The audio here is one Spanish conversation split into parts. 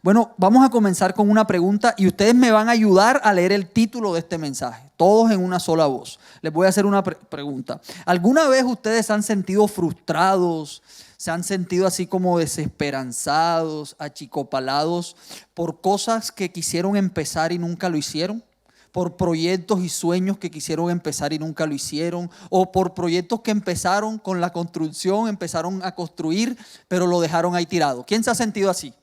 Bueno, vamos a comenzar con una pregunta y ustedes me van a ayudar a leer el título de este mensaje, todos en una sola voz. Les voy a hacer una pregunta. ¿Alguna vez ustedes se han sentido frustrados, se han sentido así como desesperanzados, achicopalados por cosas que quisieron empezar y nunca lo hicieron? ¿Por proyectos y sueños que quisieron empezar y nunca lo hicieron? ¿O por proyectos que empezaron con la construcción, empezaron a construir, pero lo dejaron ahí tirado? ¿Quién se ha sentido así?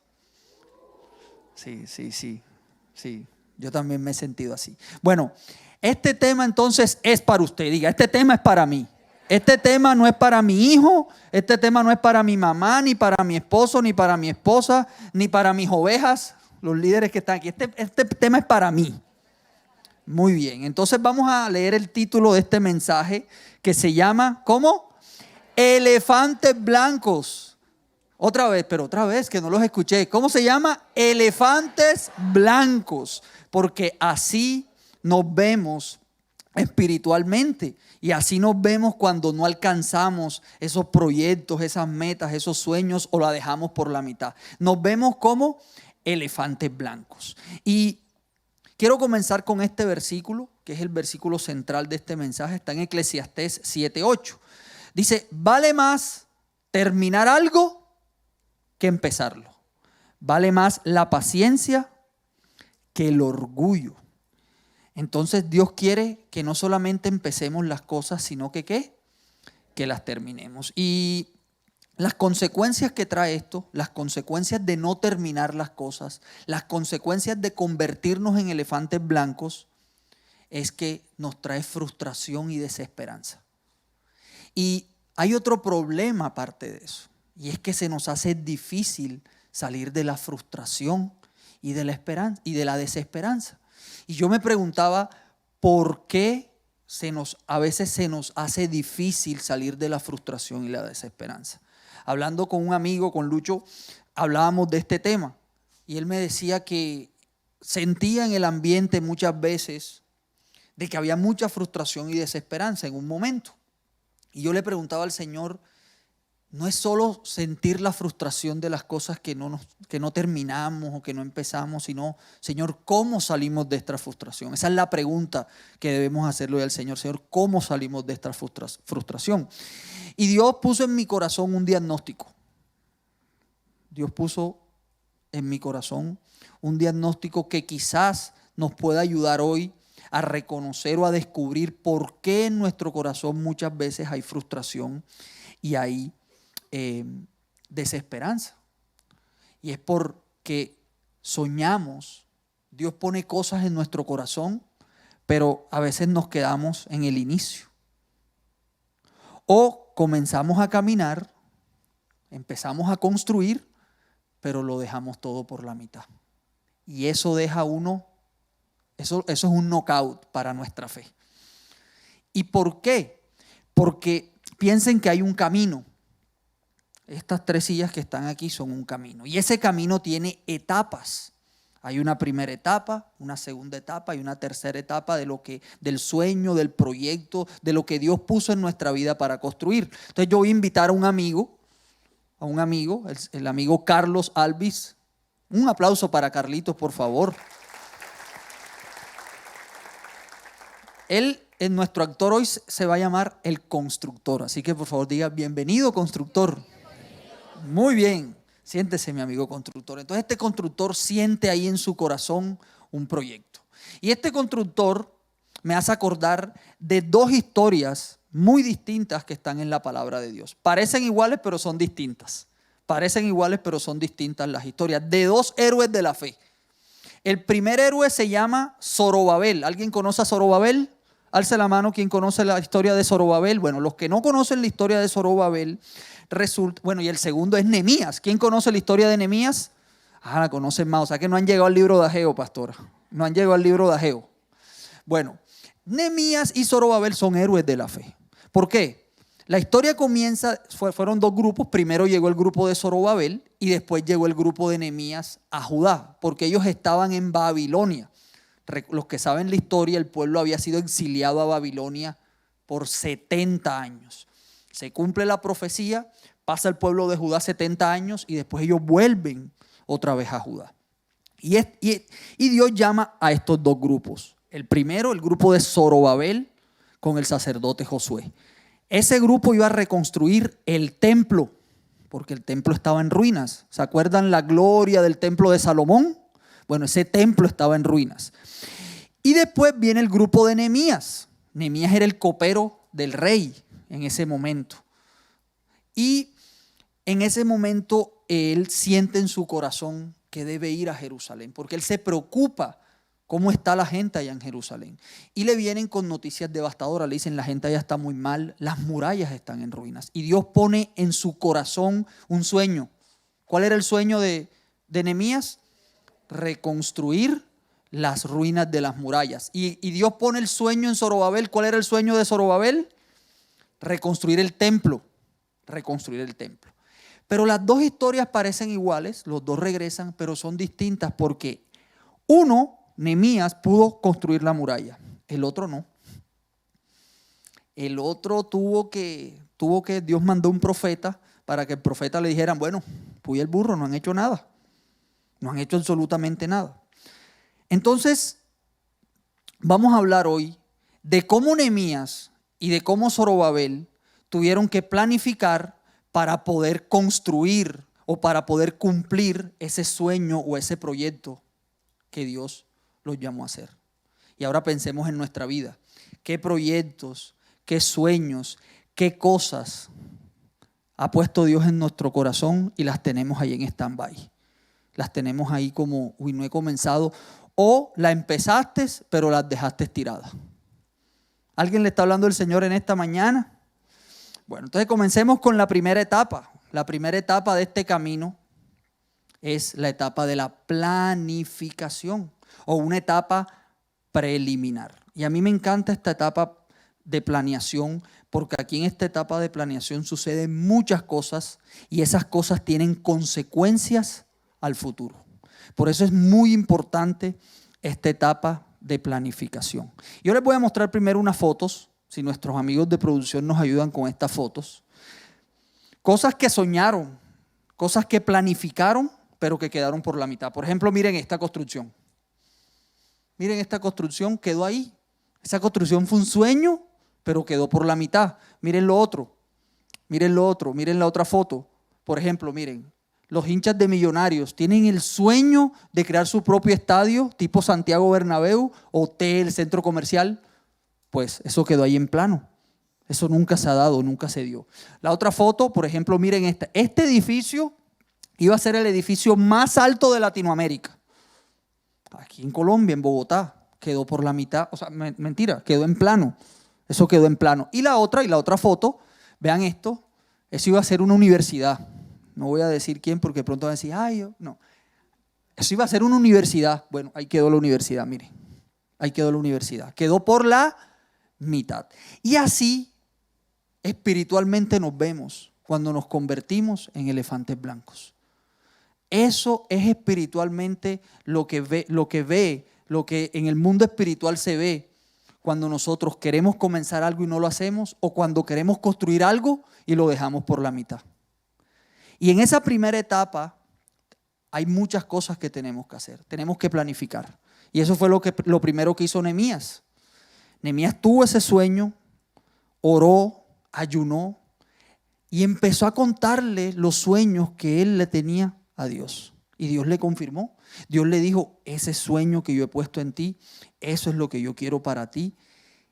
Sí, yo también me he sentido así. Bueno, este tema entonces es para usted. Diga, este tema es para mí. Este tema no es para mi hijo, este tema no es para mi mamá, ni para mi esposo, ni para mi esposa, ni para mis ovejas, los líderes que están aquí. Este tema es para mí. Muy bien, entonces vamos a leer el título de este mensaje que se llama, ¿cómo? Elefantes blancos. Otra vez, que no los escuché. ¿Cómo se llama? Elefantes blancos. Porque así nos vemos espiritualmente. Y así nos vemos cuando no alcanzamos esos proyectos, esas metas, esos sueños o la dejamos por la mitad. Nos vemos como elefantes blancos. Y quiero comenzar con este versículo, que es el versículo central de este mensaje. Está en Eclesiastés 7:8. Dice, vale más terminar algo que empezarlo. Vale más la paciencia que el orgullo. Entonces Dios quiere que no solamente empecemos las cosas, sino que ¿qué? Que las terminemos. Y las consecuencias que trae esto, las consecuencias de no terminar las cosas, las consecuencias de convertirnos en elefantes blancos, es que nos trae frustración y desesperanza. Y hay otro problema aparte de eso, y es que se nos hace difícil salir de la frustración y de la esperanza y de la desesperanza. Y yo me preguntaba, ¿por qué a veces se nos hace difícil salir de la frustración y la desesperanza? Hablando con un amigo, con Lucho, hablábamos de este tema y él me decía que sentía en el ambiente muchas veces de que había mucha frustración y desesperanza en un momento. Y yo le preguntaba al Señor, no es solo sentir la frustración de las cosas que no terminamos o que no empezamos, sino, Señor, ¿cómo salimos de esta frustración? Esa es la pregunta que debemos hacerle al Señor. Señor, ¿cómo salimos de esta frustración? Y Dios puso en mi corazón un diagnóstico. Dios puso en mi corazón un diagnóstico que quizás nos pueda ayudar hoy a reconocer o a descubrir por qué en nuestro corazón muchas veces hay frustración y hay desesperanza. Y es porque soñamos, Dios pone cosas en nuestro corazón, pero a veces nos quedamos en el inicio. O comenzamos a caminar, empezamos a construir, pero lo dejamos todo por la mitad. Y eso deja eso es un knockout para nuestra fe. ¿Y por qué? Porque piensen que hay un camino. Estas 3 sillas que están aquí son un camino. Y ese camino tiene etapas. Hay una primera etapa, una segunda etapa y una tercera etapa del sueño, del proyecto, de lo que Dios puso en nuestra vida para construir. Entonces yo voy a invitar a un amigo, el amigo Carlos Alvis. Un aplauso para Carlitos, por favor. Él, nuestro actor hoy se va a llamar el constructor. Así que por favor diga, bienvenido constructor. Muy bien. Siéntese, mi amigo constructor. Entonces este constructor siente ahí en su corazón un proyecto. Y este constructor me hace acordar de 2 historias muy distintas que están en la palabra de Dios. Parecen iguales, pero son distintas. Parecen iguales, pero son distintas las historias de 2 héroes de la fe. El primer héroe se llama Zorobabel. ¿Alguien conoce a Zorobabel? Alce la mano quien conoce la historia de Zorobabel. Bueno, los que no conocen la historia de Zorobabel, y el segundo es Nehemías. ¿Quién conoce la historia de Nehemías? La conocen más. O sea que no han llegado al libro de Ageo, pastora. No han llegado al libro de Ageo. Bueno, Nehemías y Zorobabel son héroes de la fe. ¿Por qué? La historia comienza, fueron 2 grupos. Primero llegó el grupo de Zorobabel y después llegó el grupo de Nehemías a Judá, porque ellos estaban en Babilonia. Los que saben la historia, el pueblo había sido exiliado a Babilonia por 70 años. Se cumple la profecía, pasa el pueblo de Judá 70 años y después ellos vuelven otra vez a Judá. Y Dios llama a estos dos grupos. El primero, el grupo de Zorobabel con el sacerdote Josué. Ese grupo iba a reconstruir el templo, porque el templo estaba en ruinas. ¿Se acuerdan la gloria del templo de Salomón? Bueno, ese templo estaba en ruinas. Y después viene el grupo de Nehemías. Nehemías era el copero del rey en ese momento. Y en ese momento él siente en su corazón que debe ir a Jerusalén, porque él se preocupa cómo está la gente allá en Jerusalén. Y le vienen con noticias devastadoras, le dicen la gente allá está muy mal, las murallas están en ruinas. Y Dios pone en su corazón un sueño. ¿Cuál era el sueño de Nehemías? Reconstruir las ruinas de las murallas. Y Dios pone el sueño en Zorobabel. ¿Cuál era el sueño de Zorobabel? Reconstruir el templo. Reconstruir el templo. Pero las dos historias parecen iguales, los dos regresan, pero son distintas porque uno, Nehemías, pudo construir la muralla, el otro no. El otro tuvo que Dios mandó un profeta para que el profeta le dijera, bueno, puy el burro, no han hecho nada, no han hecho absolutamente nada. Entonces, vamos a hablar hoy de cómo Nehemías y de cómo Zorobabel tuvieron que planificar para poder construir o para poder cumplir ese sueño o ese proyecto que Dios los llamó a hacer. Y ahora pensemos en nuestra vida. ¿Qué proyectos, qué sueños, qué cosas ha puesto Dios en nuestro corazón y las tenemos ahí en stand-by? Las tenemos ahí como, no he comenzado. O la empezaste, pero las dejaste tiradas. ¿Alguien le está hablando el Señor en esta mañana? Bueno, entonces comencemos con la primera etapa. La primera etapa de este camino es la etapa de la planificación o una etapa preliminar. Y a mí me encanta esta etapa de planeación porque aquí en esta etapa de planeación suceden muchas cosas y esas cosas tienen consecuencias al futuro. Por eso es muy importante esta etapa de planificación. Yo les voy a mostrar primero unas fotos. Si nuestros amigos de producción nos ayudan con estas fotos. Cosas que soñaron, cosas que planificaron, pero que quedaron por la mitad. Por ejemplo, miren esta construcción. Miren esta construcción, quedó ahí. Esa construcción fue un sueño, pero quedó por la mitad. Miren lo otro, miren lo otro, miren la otra foto. Por ejemplo, miren, los hinchas de Millonarios tienen el sueño de crear su propio estadio, tipo Santiago Bernabéu, hotel, centro comercial. Pues eso quedó ahí en plano. Eso nunca se ha dado, nunca se dio. La otra foto, por ejemplo, miren esta. Este edificio iba a ser el edificio más alto de Latinoamérica. Aquí en Colombia, en Bogotá, quedó por la mitad. O sea, mentira, quedó en plano. Eso quedó en plano. Y la otra foto, vean esto. Eso iba a ser una universidad. No voy a decir quién porque de pronto van a decir, ay, yo, no. Eso iba a ser una universidad. Bueno, ahí quedó la universidad, miren. Ahí quedó la universidad. Quedó por la mitad. Y así espiritualmente nos vemos cuando nos convertimos en elefantes blancos. Eso es espiritualmente lo que en el mundo espiritual se ve cuando nosotros queremos comenzar algo y no lo hacemos, o cuando queremos construir algo y lo dejamos por la mitad. Y en esa primera etapa hay muchas cosas que tenemos que hacer. Tenemos que planificar. Y eso fue lo primero que hizo Nehemías. Nehemías tuvo ese sueño, oró, ayunó y empezó a contarle los sueños que él le tenía a Dios. Y Dios le confirmó. Dios le dijo, ese sueño que yo he puesto en ti, eso es lo que yo quiero para ti.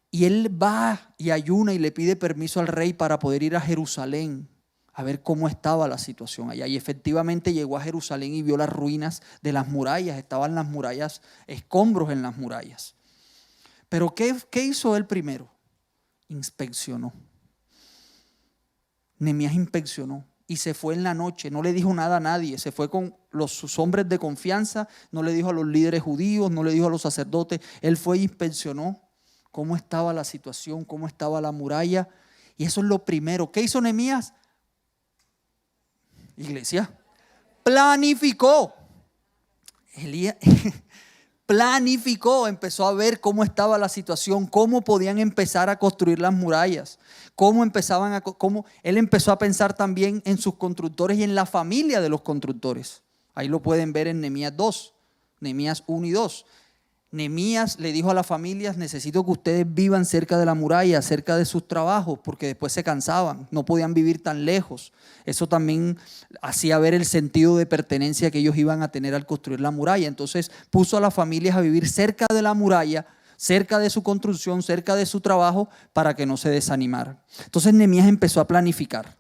Y él va y ayuna y le pide permiso al rey para poder ir a Jerusalén a ver cómo estaba la situación allá. Y efectivamente llegó a Jerusalén y vio las ruinas de las murallas. Estaban las murallas, escombros en las murallas. Pero ¿qué hizo él primero? Inspeccionó. Nehemías inspeccionó y se fue en la noche. No le dijo nada a nadie. Se fue con sus hombres de confianza. No le dijo a los líderes judíos, no le dijo a los sacerdotes. Él fue e inspeccionó cómo estaba la situación, cómo estaba la muralla. Y eso es lo primero. ¿Qué hizo Nehemías? Iglesia, planificó. Planificó, empezó a ver cómo estaba la situación, cómo podían empezar a construir las murallas, cómo él empezó a pensar también en sus constructores y en la familia de los constructores. Ahí lo pueden ver en Nehemías 2, Nehemías 1 y 2. Nehemías le dijo a las familias: necesito que ustedes vivan cerca de la muralla, cerca de sus trabajos, porque después se cansaban, no podían vivir tan lejos. Eso también hacía ver el sentido de pertenencia que ellos iban a tener al construir la muralla. Entonces puso a las familias a vivir cerca de la muralla, cerca de su construcción, cerca de su trabajo, para que no se desanimaran. Entonces Nehemías empezó a planificar.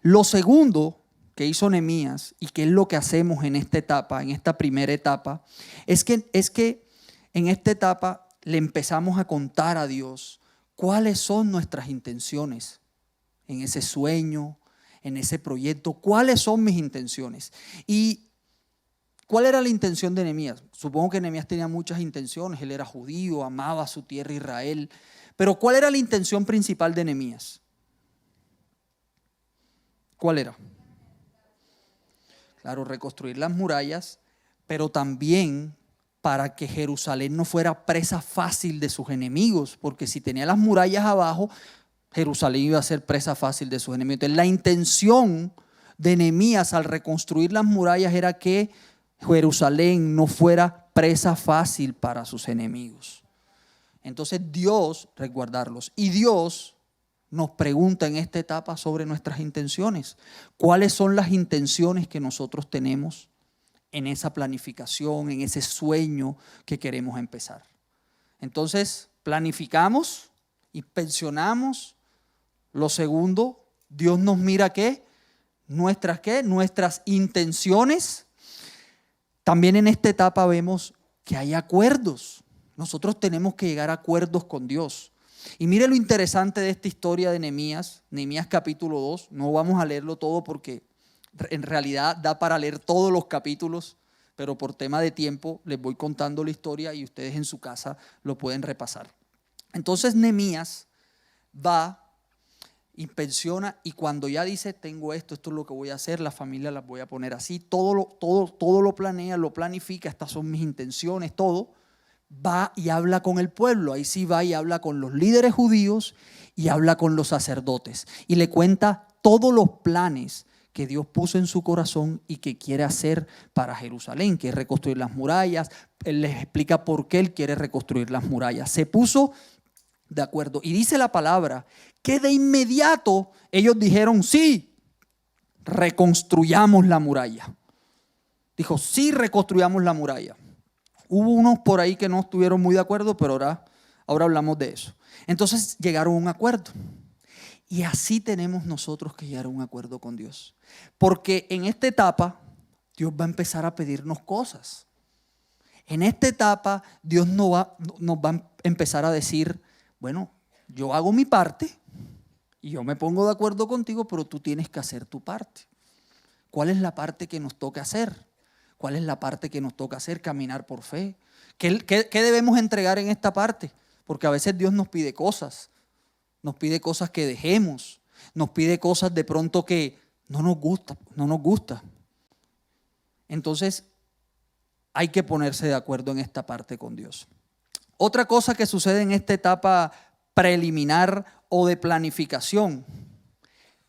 Lo segundo que hizo Nehemías, y que es lo que hacemos en esta etapa, en esta primera etapa, es que en esta etapa le empezamos a contar a Dios cuáles son nuestras intenciones en ese sueño, en ese proyecto, cuáles son mis intenciones. Y ¿cuál era la intención de Nehemías? Supongo que Nehemías tenía muchas intenciones. Él era judío, amaba su tierra Israel. Pero ¿cuál era la intención principal de Nehemías? ¿Cuál era? Claro, reconstruir las murallas, pero también para que Jerusalén no fuera presa fácil de sus enemigos, porque si tenía las murallas abajo, Jerusalén iba a ser presa fácil de sus enemigos. Entonces, la intención de Nehemías al reconstruir las murallas era que Jerusalén no fuera presa fácil para sus enemigos. Entonces Dios, resguardarlos. Y Dios nos pregunta en esta etapa sobre nuestras intenciones. ¿Cuáles son las intenciones que nosotros tenemos en esa planificación, en ese sueño que queremos empezar? Entonces planificamos, inspeccionamos. Lo segundo, Dios nos mira ¿qué? Nuestras intenciones. También en esta etapa vemos que hay acuerdos. Nosotros tenemos que llegar a acuerdos con Dios. Y mire lo interesante de esta historia de Nehemías, Nehemías capítulo 2. No vamos a leerlo todo porque en realidad da para leer todos los capítulos, pero por tema de tiempo les voy contando la historia y ustedes en su casa lo pueden repasar. Entonces Nehemías va, inspecciona, y cuando ya dice: tengo esto es lo que voy a hacer, la familia las voy a poner así, todo lo planea, lo planifica, estas son mis intenciones, todo. Va y habla con el pueblo. Ahí sí va y habla con los líderes judíos y habla con los sacerdotes y le cuenta todos los planes que Dios puso en su corazón y que quiere hacer para Jerusalén, que es reconstruir las murallas. Él les explica por qué él quiere reconstruir las murallas. Se puso de acuerdo y dice la palabra que de inmediato ellos dijeron: sí, reconstruyamos la muralla. Dijo: sí, reconstruyamos la muralla. Hubo unos por ahí que no estuvieron muy de acuerdo, pero ahora hablamos de eso. Entonces llegaron a un acuerdo. Y así tenemos nosotros que llegar a un acuerdo con Dios. Porque en esta etapa Dios va a empezar a pedirnos cosas. En esta etapa Dios nos va a empezar a decir: bueno, yo hago mi parte y yo me pongo de acuerdo contigo, pero tú tienes que hacer tu parte. ¿Cuál es la parte que nos toca hacer? ¿Cuál es la parte que nos toca hacer? Caminar por fe. ¿Qué debemos entregar en esta parte? Porque a veces Dios nos pide cosas que dejemos, nos pide cosas de pronto que no nos gusta. Entonces hay que ponerse de acuerdo en esta parte con Dios. Otra cosa que sucede en esta etapa preliminar o de planificación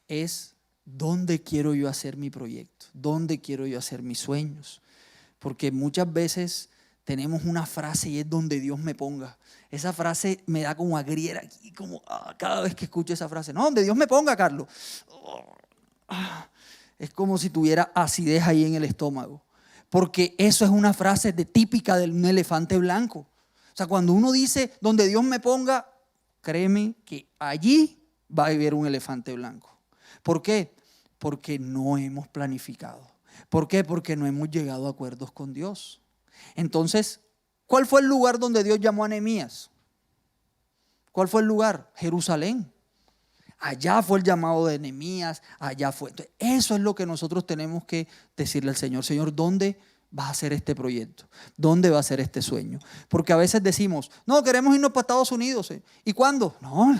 es: ¿dónde quiero yo hacer mi proyecto? ¿Dónde quiero yo hacer mis sueños? Porque muchas veces tenemos una frase y es: donde Dios me ponga. Esa frase me da como agriera aquí, como cada vez que escucho esa frase. No, donde Dios me ponga, Carlos. Es como si tuviera acidez ahí en el estómago. Porque eso es una frase típica de un elefante blanco. O sea, cuando uno dice: donde Dios me ponga, créeme que allí va a vivir un elefante blanco. ¿Por qué? Porque no hemos planificado. ¿Por qué? Porque no hemos llegado a acuerdos con Dios. Entonces, ¿cuál fue el lugar donde Dios llamó a Nehemías? ¿Cuál fue el lugar? Jerusalén. Allá fue el llamado de Nehemías, allá fue. Entonces, eso es lo que nosotros tenemos que decirle al Señor: Señor, ¿dónde vas a hacer este proyecto? ¿Dónde va a ser este sueño? Porque a veces decimos: no, queremos irnos para Estados Unidos. ¿Y cuándo? No,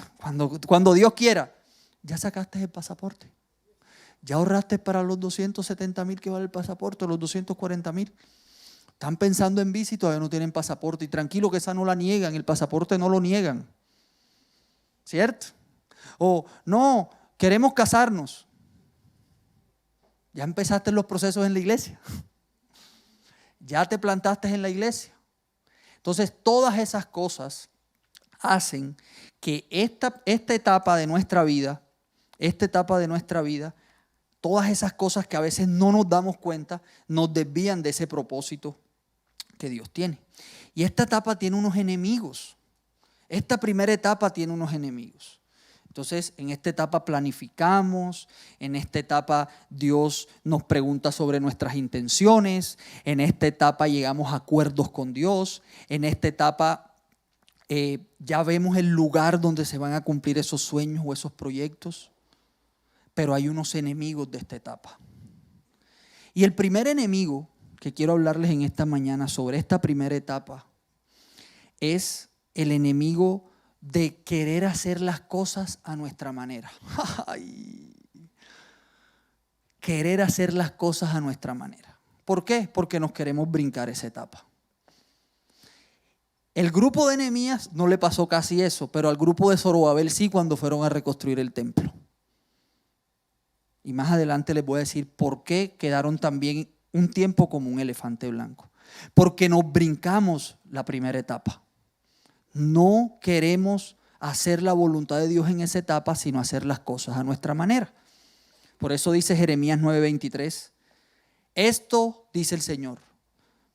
cuando Dios quiera. ¿Ya sacaste el pasaporte? ¿Ya ahorraste para los 270,000 que vale el pasaporte, los 240,000? Están pensando en visa y todavía no tienen pasaporte. Y tranquilo que esa no la niegan, el pasaporte no lo niegan. ¿Cierto? O no, queremos casarnos. ¿Ya empezaste los procesos en la iglesia? ¿Ya te plantaste en la iglesia? Entonces, todas esas cosas hacen que esta etapa de nuestra vida, todas esas cosas que a veces no nos damos cuenta, nos desvían de ese propósito que Dios tiene. Y esta etapa tiene unos enemigos. Esta primera etapa tiene unos enemigos. Entonces, en esta etapa planificamos, en esta etapa Dios nos pregunta sobre nuestras intenciones, en esta etapa llegamos a acuerdos con Dios, en esta etapa ya vemos el lugar donde se van a cumplir esos sueños o esos proyectos, pero hay unos enemigos de esta etapa. Y el primer enemigo que quiero hablarles en esta mañana sobre esta primera etapa es el enemigo de querer hacer las cosas a nuestra manera. Ay, querer hacer las cosas a nuestra manera. ¿Por qué? Porque nos queremos brincar esa etapa. El grupo de Nehemías no le pasó casi eso, pero al grupo de Zorobabel sí, cuando fueron a reconstruir el templo. Y más adelante les voy a decir por qué quedaron también un tiempo como un elefante blanco. Porque nos brincamos la primera etapa. No queremos hacer la voluntad de Dios en esa etapa, sino hacer las cosas a nuestra manera. Por eso dice Jeremías 9:23, esto dice el Señor,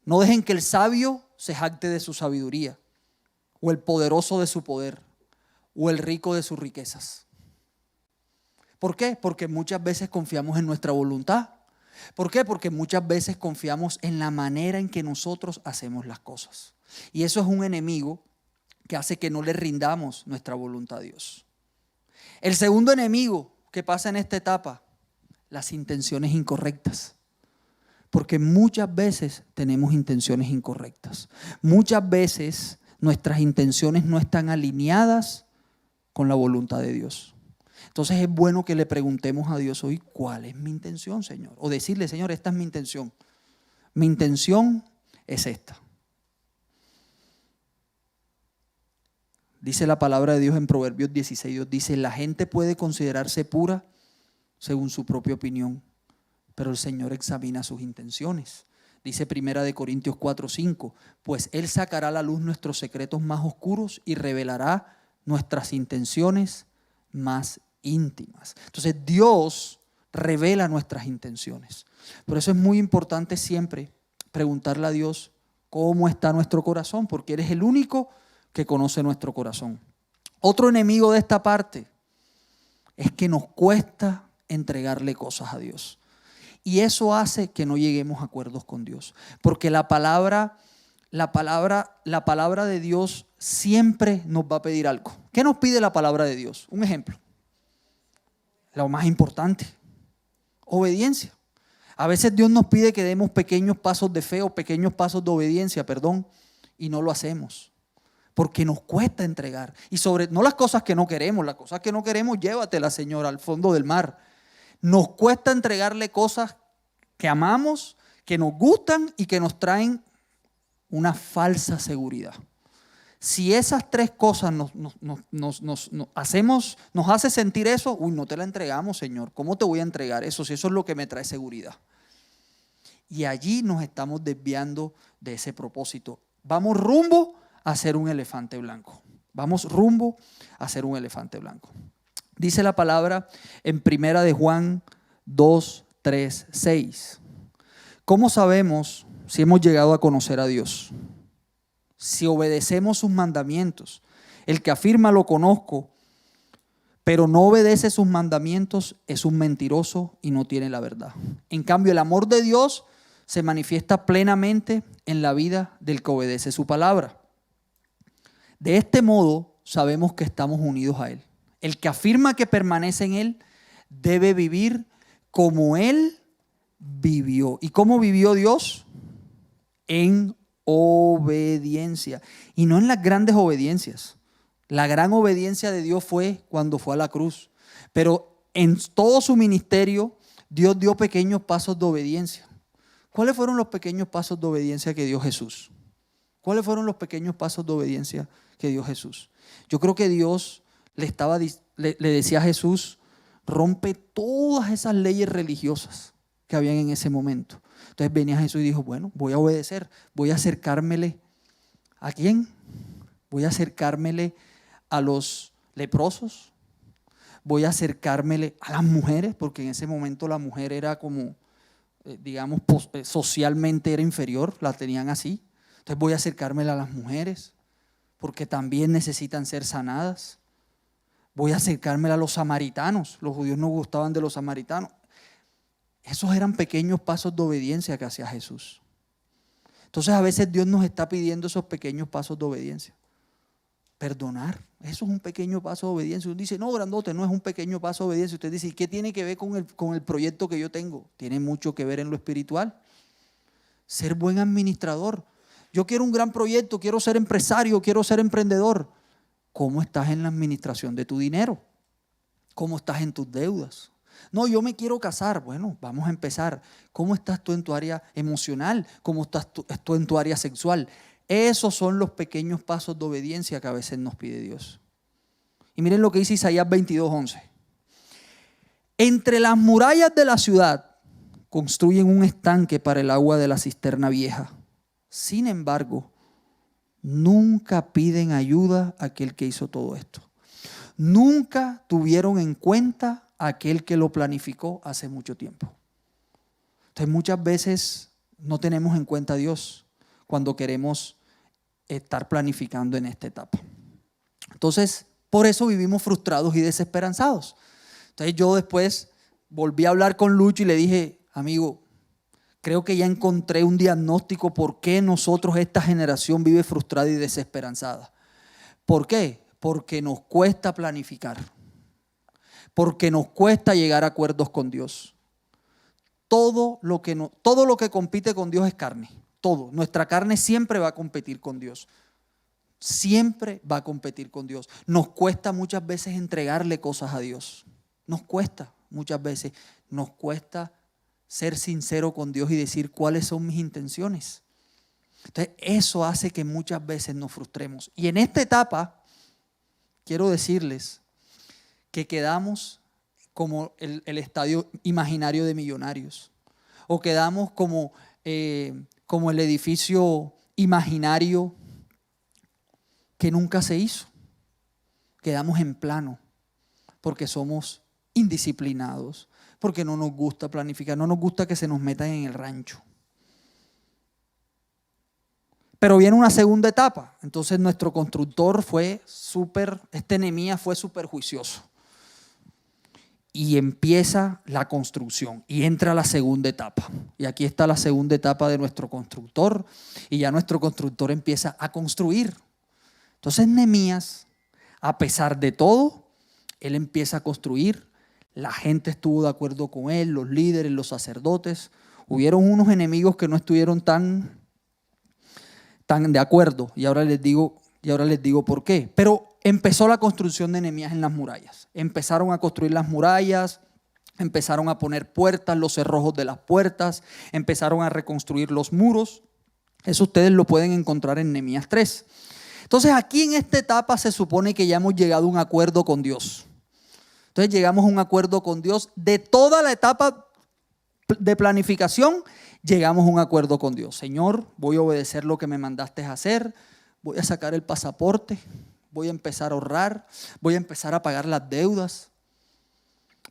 no dejen que el sabio se jacte de su sabiduría, o el poderoso de su poder, o el rico de sus riquezas. ¿Por qué? Porque muchas veces confiamos en nuestra voluntad. ¿Por qué? Porque muchas veces confiamos en la manera en que nosotros hacemos las cosas. Y eso es un enemigo que hace que no le rindamos nuestra voluntad a Dios. El segundo enemigo que pasa en esta etapa, las intenciones incorrectas. Porque muchas veces tenemos intenciones incorrectas. Muchas veces nuestras intenciones no están alineadas con la voluntad de Dios. Entonces es bueno que le preguntemos a Dios hoy, ¿cuál es mi intención, Señor? O decirle, Señor, esta es mi intención. Mi intención es esta. Dice la palabra de Dios en Proverbios 16, Dios dice, la gente puede considerarse pura según su propia opinión, pero el Señor examina sus intenciones. Dice 1 Corintios 4:5, pues Él sacará a la luz nuestros secretos más oscuros y revelará nuestras intenciones más íntimas. Entonces Dios revela nuestras intenciones. Por eso es muy importante siempre preguntarle a Dios cómo está nuestro corazón, porque Él es el único que conoce nuestro corazón. Otro enemigo de esta parte es que nos cuesta entregarle cosas a Dios. Y eso hace que no lleguemos a acuerdos con Dios. Porque la palabra de Dios siempre nos va a pedir algo. ¿Qué nos pide la palabra de Dios? Un ejemplo. Lo más importante, obediencia. A veces Dios nos pide que demos pequeños pasos de fe o pequeños pasos de obediencia, y no lo hacemos. Porque nos cuesta entregar. Y no las cosas que no queremos, las cosas que no queremos, llévatelas, Señor, al fondo del mar. Nos cuesta entregarle cosas que amamos, que nos gustan y que nos traen una falsa seguridad. Si esas tres cosas nos hace sentir eso, no te la entregamos, Señor. ¿Cómo te voy a entregar eso si eso es lo que me trae seguridad? Y allí nos estamos desviando de ese propósito. Vamos rumbo a ser un elefante blanco. Vamos rumbo a ser un elefante blanco. Dice la palabra en 1 de Juan 2, 3, 6. ¿Cómo sabemos si hemos llegado a conocer a Dios? Si obedecemos sus mandamientos. El que afirma lo conozco, pero no obedece sus mandamientos es un mentiroso y no tiene la verdad. En cambio, el amor de Dios se manifiesta plenamente en la vida del que obedece su palabra. De este modo sabemos que estamos unidos a Él. El que afirma que permanece en Él debe vivir como Él vivió. ¿Y cómo vivió Dios? En obediencia. Y no en las grandes obediencias. La gran obediencia de Dios fue cuando fue a la cruz. Pero en todo su ministerio, Dios dio pequeños pasos de obediencia. ¿Cuáles fueron los pequeños pasos de obediencia que dio Jesús? ¿Cuáles fueron los pequeños pasos de obediencia que dio Jesús? Yo creo que Dios le decía a Jesús, rompe todas esas leyes religiosas. que habían en ese momento. Entonces venía Jesús y dijo, bueno, voy a obedecer, voy a acercármele. ¿A quién? Voy a acercármele a los leprosos, voy a acercármele a las mujeres, porque en ese momento la mujer era como, digamos, socialmente era inferior, la tenían así. Entonces voy a acercármele a las mujeres, porque también necesitan ser sanadas. Voy a acercármele a los samaritanos, los judíos no gustaban de los samaritanos. Esos eran pequeños pasos de obediencia que hacía Jesús. Entonces a veces Dios nos está pidiendo esos pequeños pasos de obediencia. Perdonar, eso es un pequeño paso de obediencia. Uno dice, no, grandote, no es un pequeño paso de obediencia. Usted dice, ¿y qué tiene que ver con el proyecto que yo tengo? Tiene mucho que ver en lo espiritual. Ser buen administrador. Yo quiero un gran proyecto, quiero ser empresario, quiero ser emprendedor. ¿Cómo estás en la administración de tu dinero? ¿Cómo estás en tus deudas? No, yo me quiero casar. Bueno, vamos a empezar. ¿Cómo estás tú en tu área emocional? ¿Cómo estás tú en tu área sexual? Esos son los pequeños pasos de obediencia que a veces nos pide Dios. Y miren lo que dice Isaías 22:11. Entre las murallas de la ciudad construyen un estanque para el agua de la cisterna vieja. Sin embargo, nunca piden ayuda a aquel que hizo todo esto. Nunca tuvieron en cuenta a aquel que lo planificó hace mucho tiempo. Entonces muchas veces no tenemos en cuenta a Dios cuando queremos estar planificando en esta etapa. Entonces, por eso vivimos frustrados y desesperanzados. Entonces yo después volví a hablar con Lucho y le dije, amigo, creo que ya encontré un diagnóstico por qué nosotros, esta generación, vive frustrada y desesperanzada. ¿Por qué? Porque nos cuesta planificar. Porque nos cuesta llegar a acuerdos con Dios. Todo lo que compite con Dios es carne. Todo. Nuestra carne siempre va a competir con Dios. Siempre va a competir con Dios. Nos cuesta muchas veces entregarle cosas a Dios. Nos cuesta muchas veces. Nos cuesta ser sincero con Dios y decir cuáles son mis intenciones. Entonces, eso hace que muchas veces nos frustremos. Y en esta etapa, quiero decirles que quedamos como el estadio imaginario de Millonarios. O quedamos como el edificio imaginario que nunca se hizo. Quedamos en plano porque somos indisciplinados, porque no nos gusta planificar, no nos gusta que se nos metan en el rancho. Pero viene una segunda etapa. Entonces nuestro constructor Nehemías fue súper juicioso. Y empieza la construcción y entra la segunda etapa. Y aquí está la segunda etapa de nuestro constructor. Y ya nuestro constructor empieza a construir. Entonces Nehemías, a pesar de todo, él empieza a construir. La gente estuvo de acuerdo con él, los líderes, los sacerdotes. Hubieron unos enemigos que no estuvieron tan de acuerdo. Y ahora les digo por qué. Pero empezó la construcción de Nehemías en las murallas. Empezaron a construir las murallas, empezaron a poner puertas, los cerrojos de las puertas, empezaron a reconstruir los muros. Eso ustedes lo pueden encontrar en Nehemías 3. Entonces aquí en esta etapa se supone que ya hemos llegado a un acuerdo con Dios. Entonces llegamos a un acuerdo con Dios. De toda la etapa de planificación, llegamos a un acuerdo con Dios. Señor, voy a obedecer lo que me mandaste a hacer, voy a sacar el pasaporte, voy a empezar a ahorrar, voy a empezar a pagar las deudas,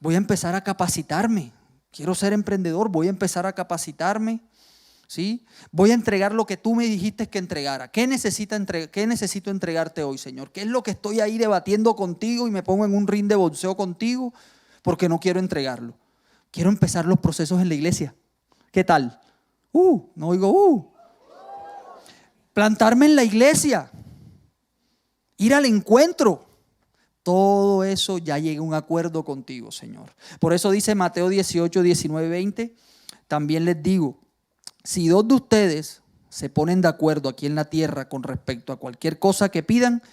voy a empezar a capacitarme. Quiero ser emprendedor, voy a empezar a capacitarme, ¿sí? Voy a entregar lo que tú me dijiste que entregara. ¿Qué necesito entregarte hoy, Señor? ¿Qué es lo que estoy ahí debatiendo contigo y me pongo en un ring de boxeo contigo porque no quiero entregarlo? Quiero empezar los procesos en la iglesia. ¿Qué tal? No oigo. Plantarme en la iglesia. Ir al encuentro. Todo eso ya llega a un acuerdo contigo, Señor. Por eso dice Mateo 18, 19, 20. También les digo, si dos de ustedes se ponen de acuerdo aquí en la tierra con respecto a cualquier cosa que pidan,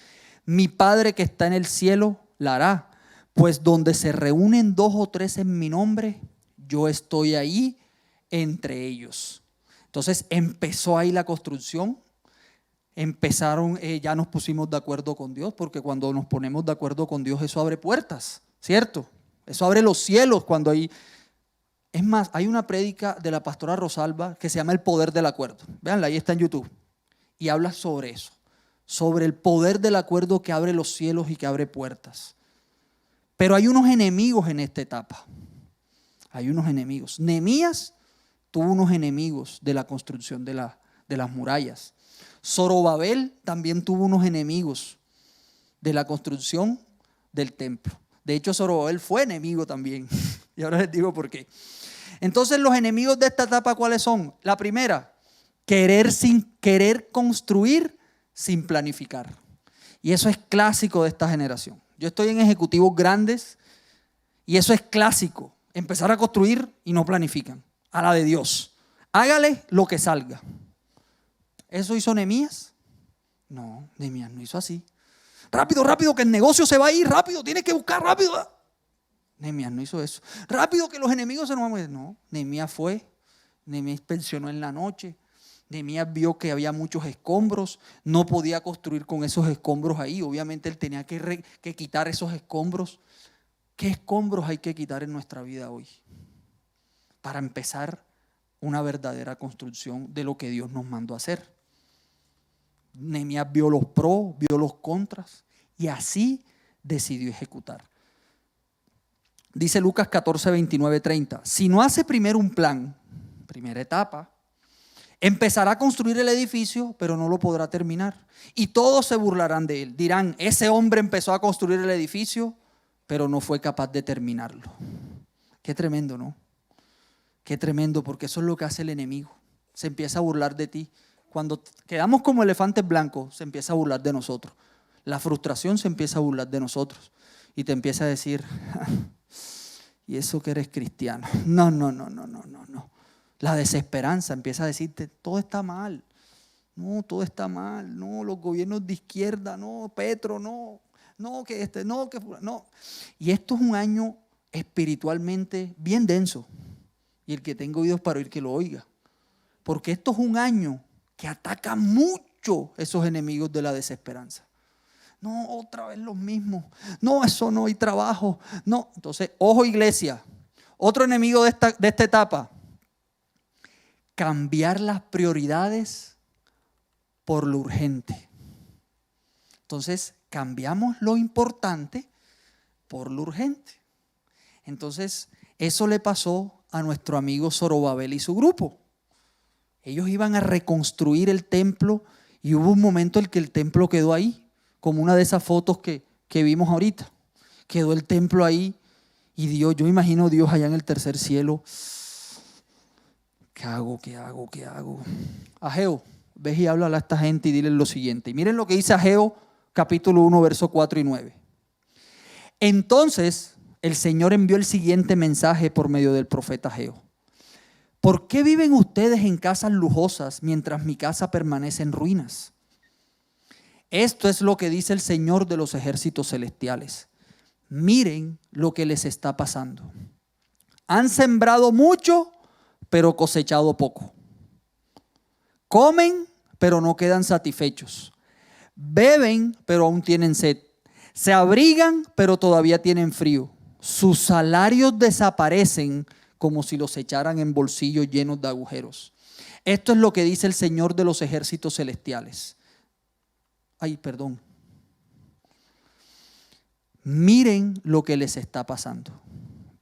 mi Padre que está en el cielo la hará. Pues donde se reúnen 2 o 3 en mi nombre, yo estoy ahí entre ellos. Entonces empezó ahí la construcción. Ya nos pusimos de acuerdo con Dios, porque cuando nos ponemos de acuerdo con Dios, eso abre puertas, ¿cierto? Eso abre los cielos cuando hay Es más, hay una prédica de la pastora Rosalba que se llama El Poder del Acuerdo. Véanla, ahí está en YouTube. Y habla sobre eso, sobre el poder del acuerdo que abre los cielos y que abre puertas. Pero hay unos enemigos en esta etapa. Hay unos enemigos. Nehemías tuvo unos enemigos de la construcción de las murallas. Zorobabel también tuvo unos enemigos de la construcción del templo. De hecho, Zorobabel fue enemigo también. Y ahora les digo por qué. Entonces, los enemigos de esta etapa, ¿cuáles son? La primera, querer construir sin planificar. Y eso es clásico de esta generación. Yo estoy en ejecutivos grandes y eso es clásico. Empezar a construir y no planifican. A la de Dios. Hágale lo que salga. ¿Eso hizo Nehemías? No, Nehemías no hizo así. Rápido, rápido, que el negocio se va a ir, rápido, tienes que buscar rápido. Nehemías no hizo eso. Rápido, que los enemigos se nos van a morir. No, Nehemías fue, Nehemías pensionó en la noche. Nehemías vio que había muchos escombros, no podía construir con esos escombros ahí. Obviamente él tenía que quitar esos escombros. ¿Qué escombros hay que quitar en nuestra vida hoy? Para empezar una verdadera construcción de lo que Dios nos mandó a hacer. Nehemías vio los pros, vio los contras y así decidió ejecutar. Dice Lucas 14, 29, 30. Si no hace primero un plan, primera etapa, empezará a construir el edificio, pero no lo podrá terminar. Y todos se burlarán de él. Dirán, ese hombre empezó a construir el edificio, pero no fue capaz de terminarlo. Qué tremendo, ¿no? Qué tremendo, porque eso es lo que hace el enemigo. Se empieza a burlar de ti. Cuando quedamos como elefantes blancos, se empieza a burlar de nosotros. La frustración se empieza a burlar de nosotros. Y te empieza a decir, ¿y eso que eres cristiano? No. La desesperanza empieza a decirte, todo está mal. No, todo está mal. No, los gobiernos de izquierda, no, Petro, no. No, que no. Y esto es un año espiritualmente bien denso. Y el que tenga oídos para oír, que lo oiga. Porque esto es un año que ataca mucho esos enemigos de la desesperanza. No, otra vez los mismos. No, eso no hay trabajo. No, entonces, ojo iglesia. Otro enemigo de esta etapa. Cambiar las prioridades por lo urgente. Entonces, cambiamos lo importante por lo urgente. Entonces, eso le pasó a nuestro amigo Zorobabel y su grupo. Ellos iban a reconstruir el templo y hubo un momento en que el templo quedó ahí, como una de esas fotos que vimos ahorita. Quedó el templo ahí y Dios, yo imagino a Dios allá en el tercer cielo. ¿Qué hago? Ageo, ves y háblale a esta gente y dile lo siguiente. Y miren lo que dice Ageo, capítulo 1, versos 4 y 9. Entonces el Señor envió el siguiente mensaje por medio del profeta Ageo. ¿Por qué viven ustedes en casas lujosas mientras mi casa permanece en ruinas? Esto es lo que dice el Señor de los ejércitos celestiales. Miren lo que les está pasando. Han sembrado mucho, pero cosechado poco. Comen, pero no quedan satisfechos. Beben, pero aún tienen sed. Se abrigan, pero todavía tienen frío. Sus salarios desaparecen como si los echaran en bolsillos llenos de agujeros. Esto es lo que dice el Señor de los ejércitos celestiales. Miren lo que les está pasando.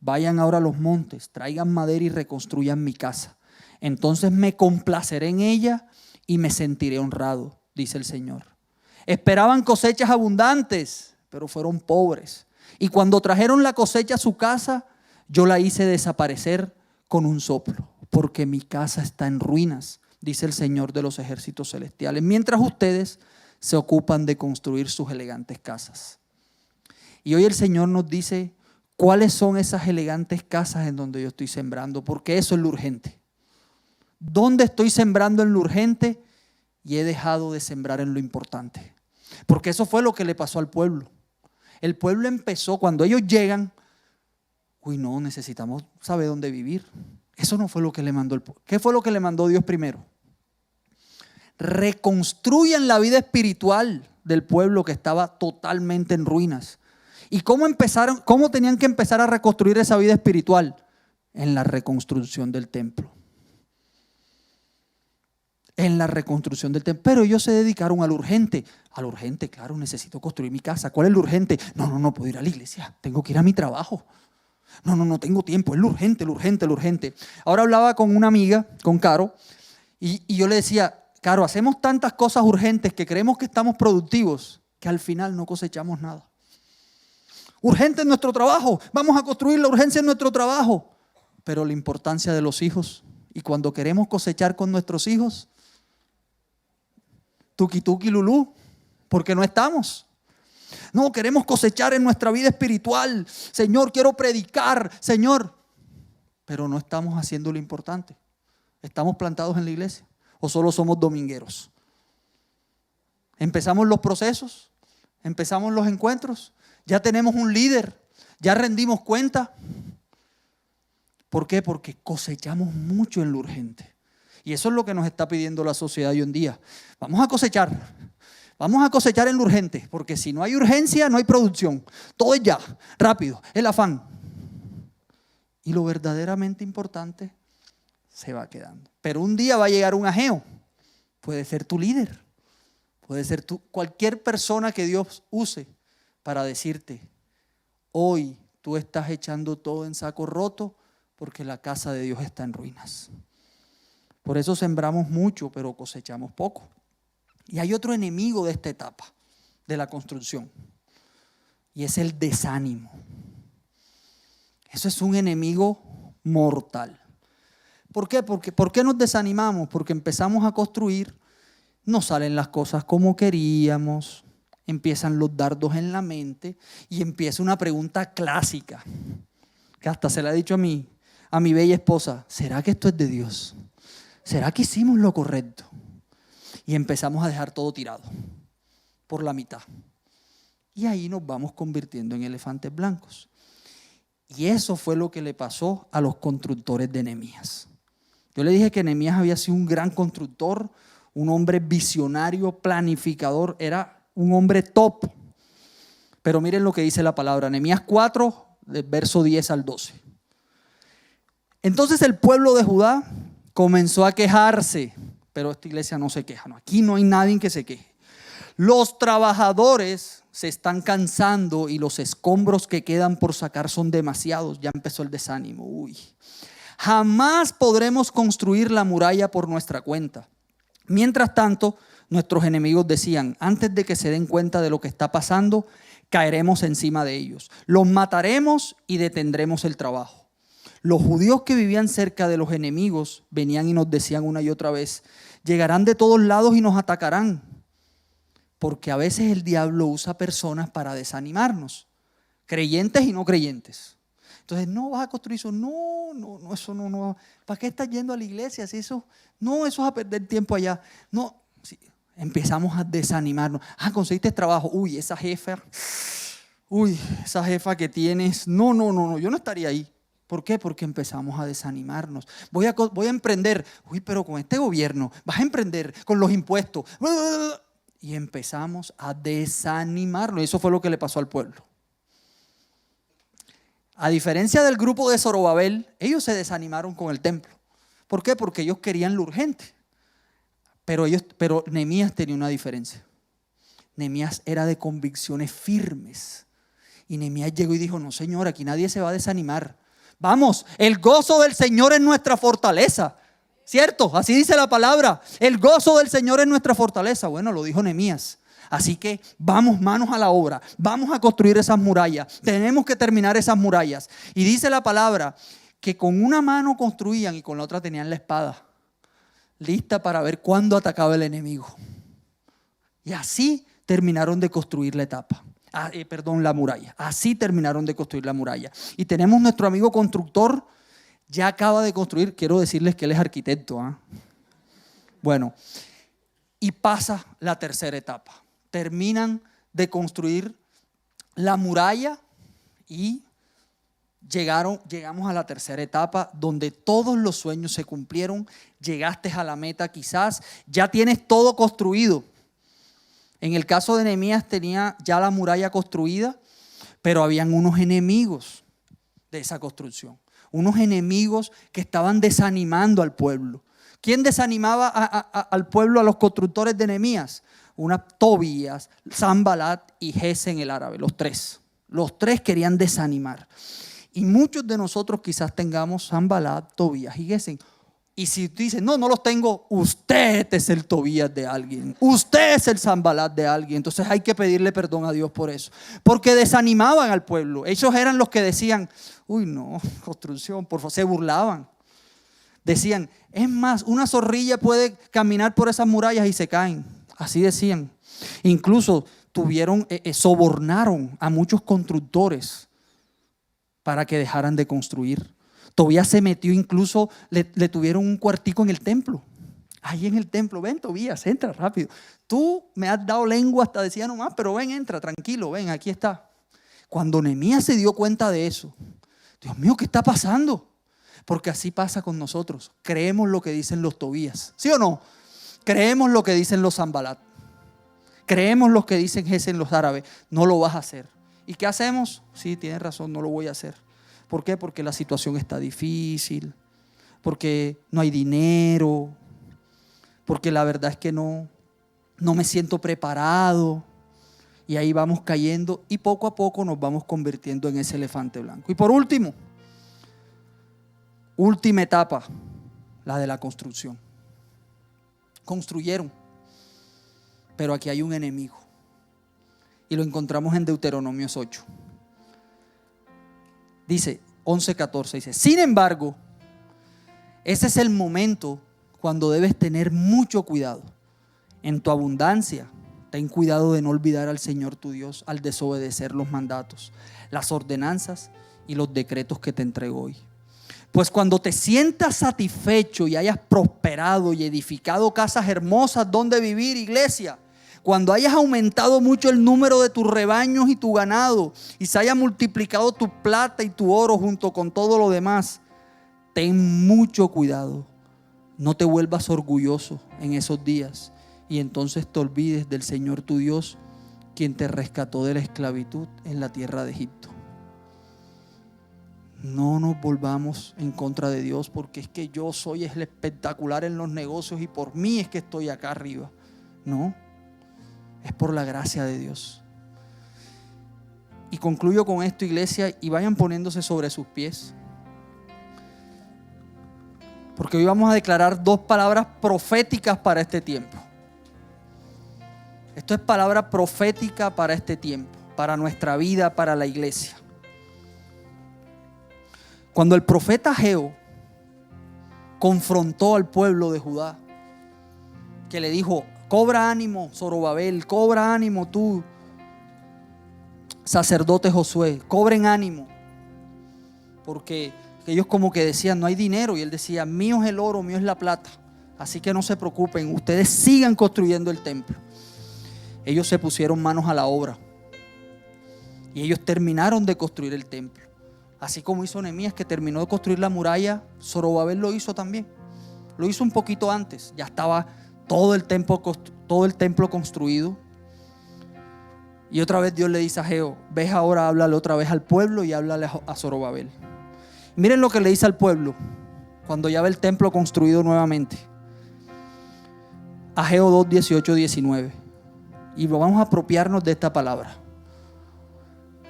Vayan ahora a los montes, traigan madera y reconstruyan mi casa. Entonces me complaceré en ella y me sentiré honrado, dice el Señor. Esperaban cosechas abundantes, pero fueron pobres. Y cuando trajeron la cosecha a su casa, yo la hice desaparecer con un soplo, porque mi casa está en ruinas, dice el Señor de los ejércitos celestiales, mientras ustedes se ocupan de construir sus elegantes casas. Y hoy el Señor nos dice cuáles son esas elegantes casas en donde yo estoy sembrando, porque eso es lo urgente. ¿Dónde estoy sembrando en lo urgente? Y he dejado de sembrar en lo importante. Porque eso fue lo que le pasó al pueblo. El pueblo empezó, cuando ellos llegan, necesitamos saber dónde vivir. Eso no fue lo que le mandó el pueblo. ¿Qué fue lo que le mandó Dios primero? Reconstruyan la vida espiritual del pueblo que estaba totalmente en ruinas. ¿Y cómo tenían que empezar a reconstruir esa vida espiritual? En la reconstrucción del templo. En la reconstrucción del templo. Pero ellos se dedicaron a lo urgente. A lo urgente, claro, necesito construir mi casa. ¿Cuál es lo urgente? No puedo ir a la iglesia. Tengo que ir a mi trabajo. No tengo tiempo. Es lo urgente, lo urgente, lo urgente. Ahora hablaba con una amiga, con Caro, y yo le decía, Caro, hacemos tantas cosas urgentes que creemos que estamos productivos, que al final no cosechamos nada. Urgente en nuestro trabajo. Vamos a construir la urgencia en nuestro trabajo. Pero la importancia de los hijos. Y cuando queremos cosechar con nuestros hijos, tuki tuki lulú, porque no estamos. No, queremos cosechar en nuestra vida espiritual. Señor, quiero predicar, Señor. Pero no estamos haciendo lo importante. ¿Estamos plantados en la iglesia o solo somos domingueros? Empezamos los procesos, empezamos los encuentros, ya tenemos un líder, ya rendimos cuenta. ¿Por qué? Porque cosechamos mucho en lo urgente. Y eso es lo que nos está pidiendo la sociedad hoy en día. Vamos a cosechar en lo urgente, porque si no hay urgencia, no hay producción. Todo es ya, rápido, el afán. Y lo verdaderamente importante se va quedando. Pero un día va a llegar un Ageo. Puede ser tu líder, puede ser cualquier persona que Dios use para decirte, hoy tú estás echando todo en saco roto porque la casa de Dios está en ruinas. Por eso sembramos mucho, pero cosechamos poco. Y hay otro enemigo de esta etapa de la construcción, y es el desánimo. Eso es un enemigo mortal. ¿Por qué? ¿Por qué nos desanimamos? Porque empezamos a construir, no salen las cosas como queríamos, empiezan los dardos en la mente y empieza una pregunta clásica, que hasta se la he dicho a mi bella esposa: ¿será que esto es de Dios? ¿Será que hicimos lo correcto? Y empezamos a dejar todo tirado por la mitad. Y ahí nos vamos convirtiendo en elefantes blancos. Y eso fue lo que le pasó a los constructores de Nehemías. Yo le dije que Nehemías había sido un gran constructor, un hombre visionario, planificador, era un hombre top. Pero miren lo que dice la palabra, Nehemías 4, del verso 10 al 12. Entonces el pueblo de Judá comenzó a quejarse, pero esta iglesia no se queja, no, aquí no hay nadie que se queje. Los trabajadores se están cansando y los escombros que quedan por sacar son demasiados. Ya empezó el desánimo. Jamás podremos construir la muralla por nuestra cuenta. Mientras tanto, nuestros enemigos decían: antes de que se den cuenta de lo que está pasando, caeremos encima de ellos. Los mataremos y detendremos el trabajo. Los judíos que vivían cerca de los enemigos venían y nos decían una y otra vez: llegarán de todos lados y nos atacarán. Porque a veces el diablo usa personas para desanimarnos, creyentes y no creyentes. Entonces, no vas a construir eso, no, eso no. ¿Para qué estás yendo a la iglesia? Si eso es a perder tiempo allá. No, sí. Empezamos a desanimarnos. Conseguiste trabajo. Esa jefa que tienes, no, yo no estaría ahí. ¿Por qué? Porque empezamos a desanimarnos. Voy a emprender. Pero con este gobierno, vas a emprender con los impuestos. Y empezamos a desanimarnos. Eso fue lo que le pasó al pueblo. A diferencia del grupo de Zorobabel, ellos se desanimaron con el templo. ¿Por qué? Porque ellos querían lo urgente. Pero Nehemías tenía una diferencia. Nehemías era de convicciones firmes. Y Nehemías llegó y dijo: no, Señor, aquí nadie se va a desanimar. Vamos, el gozo del Señor es nuestra fortaleza. ¿Cierto? Así dice la palabra. El gozo del Señor es nuestra fortaleza. Bueno, lo dijo Nehemías. Así que vamos, manos a la obra. Vamos a construir esas murallas. Tenemos que terminar esas murallas. Y dice la palabra que con una mano construían y con la otra tenían la espada lista para ver cuándo atacaba el enemigo. Y así terminaron de construir la muralla. Así terminaron de construir la muralla. Y tenemos nuestro amigo constructor. Ya acaba de construir, quiero decirles que él es arquitecto. Bueno, y pasa la tercera etapa. Terminan de construir la muralla y llegamos a la tercera etapa donde todos los sueños se cumplieron. Llegaste a la meta quizás, ya tienes todo construido. En el caso de Nehemías tenía ya la muralla construida, pero habían unos enemigos de esa construcción. unos enemigos que estaban desanimando al pueblo. ¿Quién desanimaba al pueblo, a los constructores de Nehemías? Tobías, Sanbalat y Gesem el árabe, los tres. Los tres querían desanimar. Y muchos de nosotros quizás tengamos Sanbalat, Tobías y Gesem. Y si tú dices, no los tengo, usted es el Tobías de alguien. Usted es el Sanbalat de alguien. Entonces hay que pedirle perdón a Dios por eso. Porque desanimaban al pueblo. Ellos eran los que decían, uy no, construcción, por favor, se burlaban. Decían, es más, una zorrilla puede caminar por esas murallas y se caen. Así decían. Incluso sobornaron a muchos constructores para que dejaran de construir. Tobías se metió, incluso le tuvieron un cuartico en el templo. Ahí en el templo, ven Tobías, entra rápido. Tú me has dado lengua hasta decía nomás, pero ven, entra, tranquilo, ven, aquí está. Cuando Nehemías se dio cuenta de eso, Dios mío, ¿qué está pasando? Porque así pasa con nosotros. Creemos lo que dicen los Tobías, ¿sí o no? Creemos lo que dicen los Sanbalat. Creemos lo que dicen Gesem los árabes. No lo vas a hacer. ¿Y qué hacemos? Sí, tienes razón, no lo voy a hacer. ¿Por qué? Porque la situación está difícil, porque no hay dinero, porque la verdad es que no me siento preparado. Y ahí vamos cayendo y poco a poco nos vamos convirtiendo en ese elefante blanco. Y por último, última etapa, la de la construcción. Construyeron, pero aquí hay un enemigo. Y lo encontramos en Deuteronomio 8. Dice 11:14, dice, sin embargo, ese es el momento cuando debes tener mucho cuidado. En tu abundancia, ten cuidado de no olvidar al Señor tu Dios al desobedecer los mandatos, las ordenanzas y los decretos que te entrego hoy. Pues cuando te sientas satisfecho y hayas prosperado y edificado casas hermosas donde vivir, iglesia, cuando hayas aumentado mucho el número de tus rebaños y tu ganado y se haya multiplicado tu plata y tu oro junto con todo lo demás, ten mucho cuidado. No te vuelvas orgulloso en esos días y entonces te olvides del Señor tu Dios, quien te rescató de la esclavitud en la tierra de Egipto. No nos volvamos en contra de Dios porque es que yo soy el espectacular en los negocios y por mí es que estoy acá arriba. No, es por la gracia de Dios. Y concluyo con esto, iglesia, y vayan poniéndose sobre sus pies. Porque hoy vamos a declarar 2 palabras proféticas para este tiempo. Esto es palabra profética para este tiempo, para nuestra vida, para la iglesia. Cuando el profeta Ageo confrontó al pueblo de Judá, que le dijo, cobra ánimo, Zorobabel, cobra ánimo tú, sacerdote Josué, cobren ánimo, porque ellos como que decían, no hay dinero, y él decía, mío es el oro, mío es la plata, así que no se preocupen, ustedes sigan construyendo el templo. Ellos se pusieron manos a la obra y ellos terminaron de construir el templo. Así como hizo Nehemías, que terminó de construir la muralla, Zorobabel lo hizo también. Lo hizo un poquito antes, ya estaba todo el templo construido. Y otra vez Dios le dice a Ageo, ves ahora, háblale otra vez al pueblo y háblale a Zorobabel. Miren lo que le dice al pueblo cuando ya ve el templo construido nuevamente. Ageo 2, 18, 19. Y vamos a apropiarnos de esta palabra.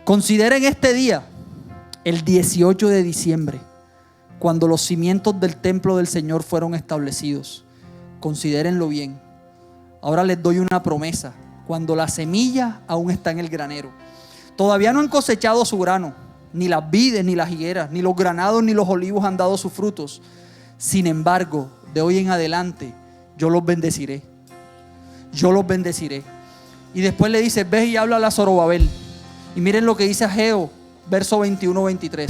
Consideren este día, el 18 de diciembre, cuando los cimientos del templo del Señor fueron establecidos. Considérenlo bien. Ahora les doy una promesa. Cuando la semilla aún está en el granero, todavía no han cosechado su grano, ni las vides, ni las higueras, ni los granados, ni los olivos han dado sus frutos. Sin embargo, de hoy en adelante, yo los bendeciré. Yo los bendeciré. Y después le dice, ve y habla a Zorobabel. Y miren lo que dice Ageo, verso 21-23.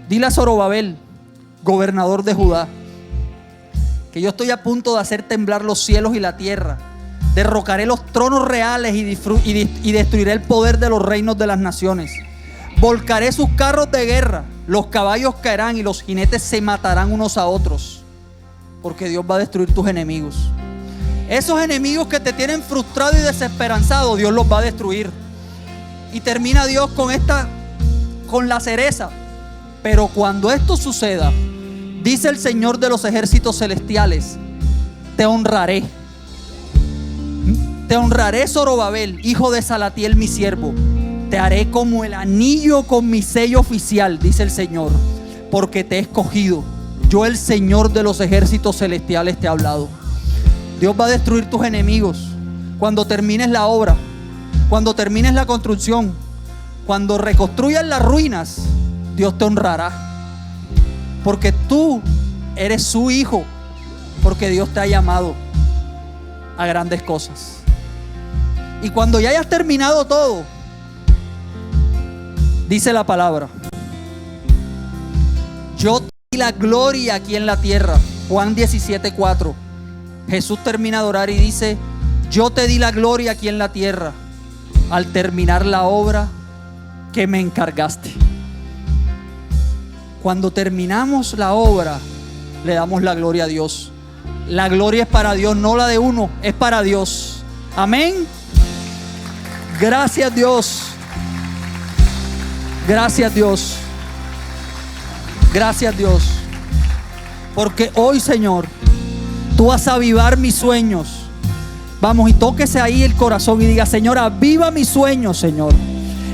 Dile a Zorobabel, gobernador de Judá, que yo estoy a punto de hacer temblar los cielos y la tierra. Derrocaré los tronos reales y destruiré el poder de los reinos de las naciones. Volcaré sus carros de guerra, los caballos caerán y los jinetes se matarán unos a otros, porque Dios va a destruir tus enemigos. Esos enemigos que te tienen frustrado y desesperanzado, Dios los va a destruir. Y termina Dios con la cereza. Pero cuando esto suceda, dice el Señor de los ejércitos celestiales, te honraré. Te honraré, Zorobabel, hijo de Salatiel, mi siervo. Te haré como el anillo con mi sello oficial, dice el Señor, porque te he escogido. Yo, el Señor de los ejércitos celestiales, te he hablado. Dios va a destruir tus enemigos cuando termines la obra, cuando termines la construcción, cuando reconstruyas las ruinas. Dios te honrará, porque tú eres su hijo, porque Dios te ha llamado a grandes cosas. Y cuando ya hayas terminado todo, dice la palabra, yo te di la gloria aquí en la tierra. Juan 17:4. Jesús termina de orar y dice, yo te di la gloria aquí en la tierra al terminar la obra que me encargaste. Cuando terminamos la obra, le damos la gloria a Dios. La gloria es para Dios, no la de uno, es para Dios. Amén. Gracias, Dios. Gracias, Dios. Gracias, Dios. Porque hoy, Señor, tú vas a avivar mis sueños. Vamos, y tóquese ahí el corazón y diga, Señor, aviva mis sueños, Señor.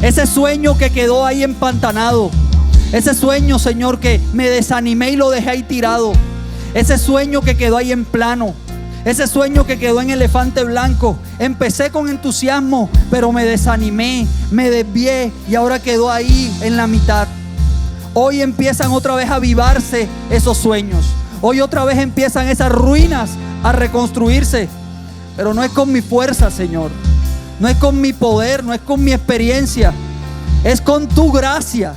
Ese sueño que quedó ahí empantanado. Ese sueño, Señor, que me desanimé y lo dejé ahí tirado. Ese sueño que quedó ahí en plano. Ese sueño que quedó en elefante blanco. Empecé con entusiasmo, pero me desanimé, me desvié y ahora quedó ahí en la mitad. Hoy empiezan otra vez a avivarse esos sueños. Hoy otra vez empiezan esas ruinas a reconstruirse. Pero no es con mi fuerza, Señor. No es con mi poder, no es con mi experiencia. Es con tu gracia.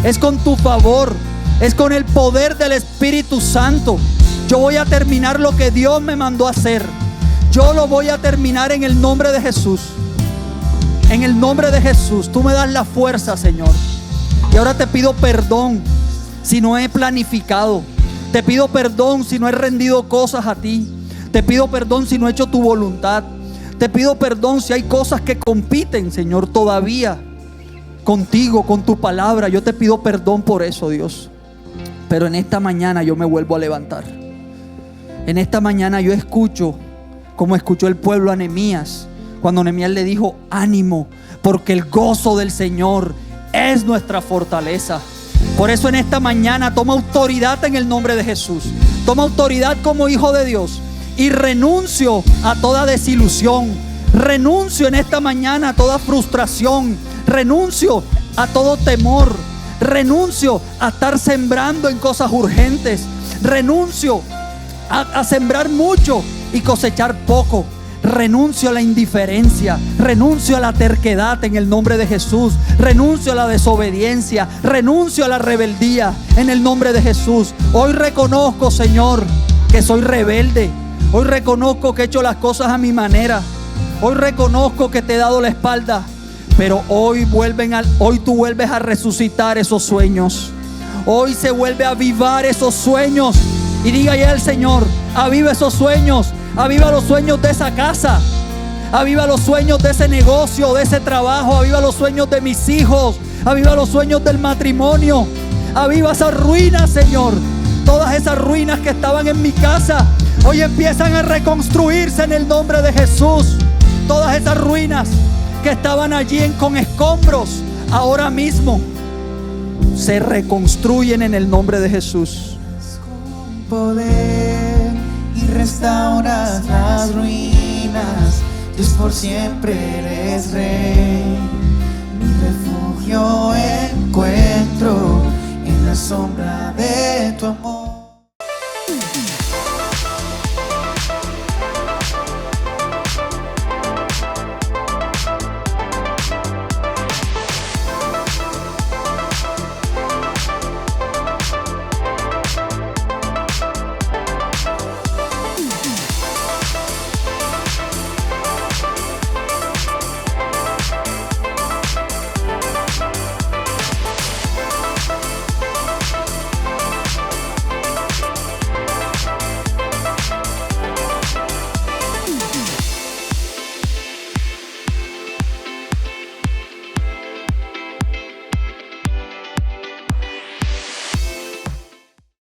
Es con tu favor. Es con el poder del Espíritu Santo. Yo voy a terminar lo que Dios me mandó a hacer. Yo lo voy a terminar en el nombre de Jesús. En el nombre de Jesús. Tú me das la fuerza, Señor. Y ahora te pido perdón si no he planificado. Te pido perdón si no he rendido cosas a ti. Te pido perdón si no he hecho tu voluntad. Te pido perdón si hay cosas que compiten, Señor, todavía contigo, con tu palabra. Yo te pido perdón por eso, Dios. Pero en esta mañana yo me vuelvo a levantar. En esta mañana yo escucho como escuchó el pueblo a Nehemías, cuando Nehemías le dijo, ánimo, porque el gozo del Señor es nuestra fortaleza. Por eso en esta mañana toma autoridad en el nombre de Jesús. Toma autoridad como hijo de Dios y renuncio a toda desilusión. Renuncio en esta mañana a toda frustración. Renuncio a todo temor. Renuncio a estar sembrando en cosas urgentes. Renuncio a sembrar mucho y cosechar poco. Renuncio a la indiferencia. Renuncio a la terquedad en el nombre de Jesús. Renuncio a la desobediencia. Renuncio a la rebeldía en el nombre de Jesús. Hoy reconozco, Señor, que soy rebelde. Hoy reconozco que he hecho las cosas a mi manera. Hoy reconozco que te he dado la espalda. Pero hoy tú vuelves a resucitar esos sueños. Hoy se vuelve a avivar esos sueños. Y diga ya el Señor, aviva esos sueños. Aviva los sueños de esa casa. Aviva los sueños de ese negocio, de ese trabajo. Aviva los sueños de mis hijos. Aviva los sueños del matrimonio. Aviva esas ruinas, Señor. Todas esas ruinas que estaban en mi casa, hoy empiezan a reconstruirse en el nombre de Jesús. Todas esas ruinas que estaban allí con escombros, ahora mismo se reconstruyen en el nombre de Jesús. Con poder y restauras las ruinas. Dios, por siempre eres rey. Mi refugio encuentro en la sombra de tu amor.